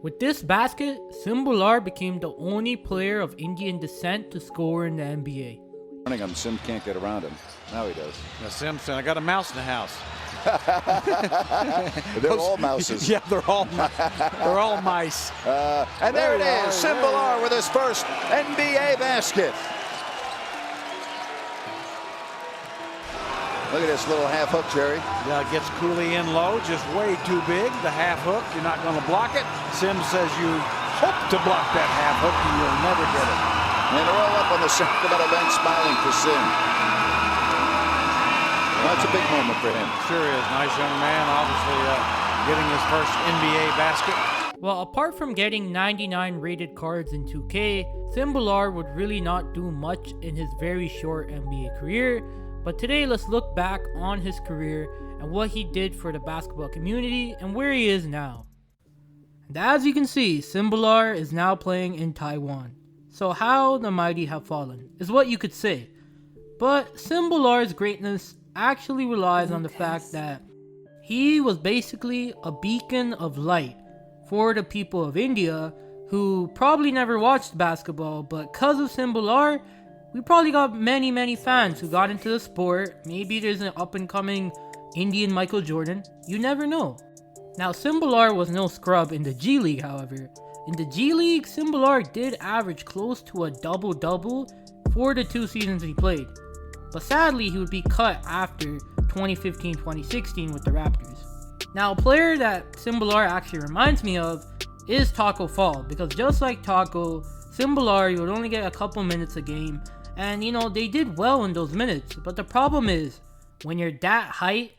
With this basket, Sim Bhullar became the only player of Indian descent to score in the NBA. Running him, Sim can't get around him. Now he does. Now Sim said, I got a mouse in the house. They're all mouses. Yeah, they're all mice. And there it is, Sim Bhullar with his first NBA basket. Look at this little half hook, Jerry. Yeah, it gets Cooley in low, just way too big. The half hook, you're not going to block it. Sim says you hope to block that half hook and you'll never get it. And they're all up on the Sacramento bench smiling for Sim. Well, that's a big moment for him. Sure is. Nice young man, obviously getting his first NBA basket. Well, apart from getting 99 rated cards in 2K, Sim Bhullar would really not do much in his very short NBA career. But today, let's look back on his career and what he did for the basketball community and where he is now. And as you can see, Sim Bhullar is now playing in Taiwan. So how the mighty have fallen is what you could say. But Sim Bhullar's greatness actually relies on the fact that he was basically a beacon of light for the people of India who probably never watched basketball, but because of Sim Bhullar, we probably got many fans who got into the sport. Maybe there's an up-and-coming Indian Michael Jordan. You never know. Now, Sim Bhullar was no scrub in the G League, however. In the G League, Sim Bhullar did average close to a double-double for the 2 seasons he played. But sadly, he would be cut after 2015-2016 with the Raptors. Now, a player that Sim Bhullar actually reminds me of is Taco Fall, because just like Taco, Sim Bhullar, you would only get a couple minutes a game. And they did well in those minutes, but the problem is, when you're that height,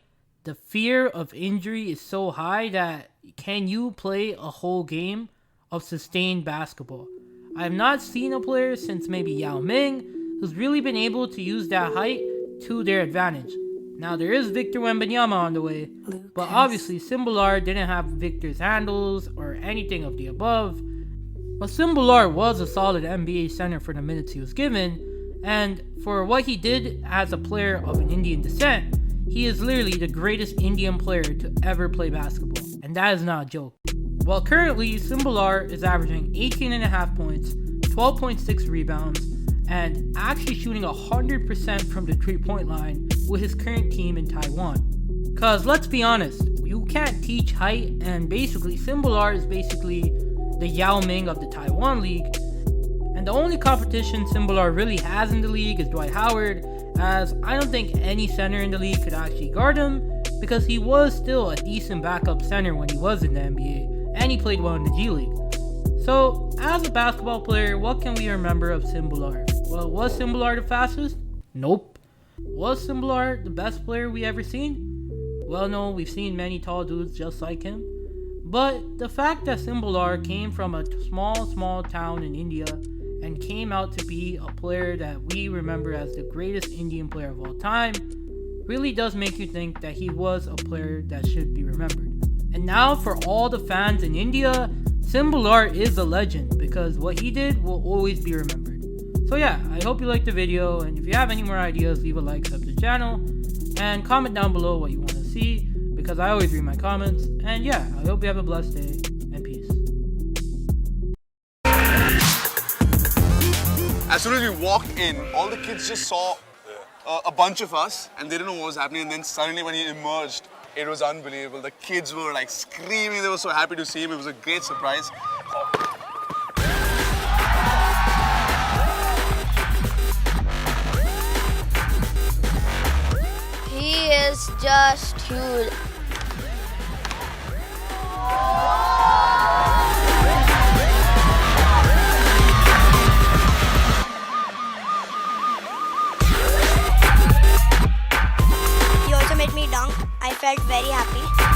the fear of injury is so high that can you play a whole game of sustained basketball? I have not seen a player since maybe Yao Ming who's really been able to use that height to their advantage. Now there is Victor Wembanyama on the way, but obviously Sim Bhullar didn't have Victor's handles or anything of the above. But Sim Bhullar was a solid NBA center for the minutes he was given. And for what he did as a player of an Indian descent, he is literally the greatest Indian player to ever play basketball. And that is not a joke. Well, currently, Sim Bhullar is averaging 18.5 points, 12.6 rebounds, and actually shooting 100% from the 3-point line with his current team in Taiwan. Cause let's be honest, you can't teach height, and basically Sim Bhullar is basically the Yao Ming of the Taiwan League. And the only competition Sim Bhullar really has in the league is Dwight Howard, as I don't think any center in the league could actually guard him, because he was still a decent backup center when he was in the NBA, and he played well in the G League. So, as a basketball player, what can we remember of Sim Bhullar? Well, was Sim Bhullar the fastest? Nope. Was Sim Bhullar the best player we ever seen? Well, no, we've seen many tall dudes just like him. But the fact that Sim Bhullar came from a small town in India and came out to be a player that we remember as the greatest Indian player of all time really does make you think that he was a player that should be remembered. And now for all the fans in India, Sim Bhullar is a legend because what he did will always be remembered. So yeah, I hope you liked the video, and if you have any more ideas, leave a like, sub to the channel, and comment down below what you want to see, because I always read my comments. And yeah, I hope you have a blessed day, and peace. As soon as we walked in, all the kids just saw a bunch of us and they didn't know what was happening, and then suddenly when he emerged, it was unbelievable. The kids were like screaming, they were so happy to see him. It was a great surprise. He is just huge. He also made me dunk. I felt very happy.